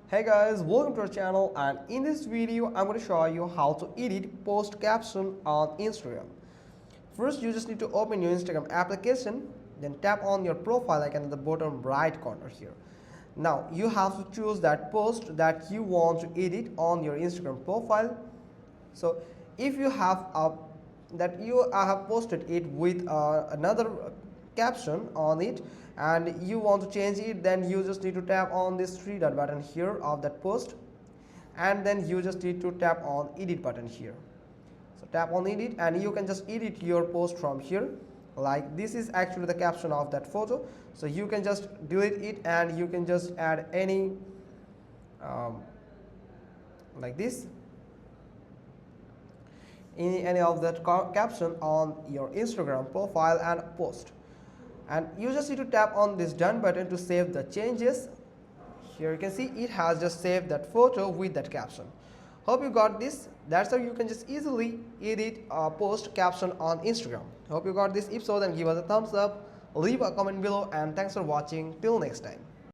Hey guys, welcome to our channel, and in this video I'm going to show you how to edit post caption on Instagram. First, you just need to open your Instagram application, then tap on your profile icon in the bottom right corner here. Now you have to choose that post that you want to edit on your Instagram profile. So if you have that you have posted it with another caption on it and you want to change it, then you just need to tap on this three dot button here of that post, and then you just need to tap on edit button here. So tap on edit and you can just edit your post from here. Like this is actually the caption of that photo, so you can just delete it and you can just add any like this any of that caption on your Instagram profile and post. And you just need to tap on this done button to save the changes. Here you can see it has just saved that photo with that caption. Hope you got this. That's how you can just easily edit a post caption on Instagram. Hope you got this. If so, then give us a thumbs up, leave a comment below, and thanks for watching. Till next time.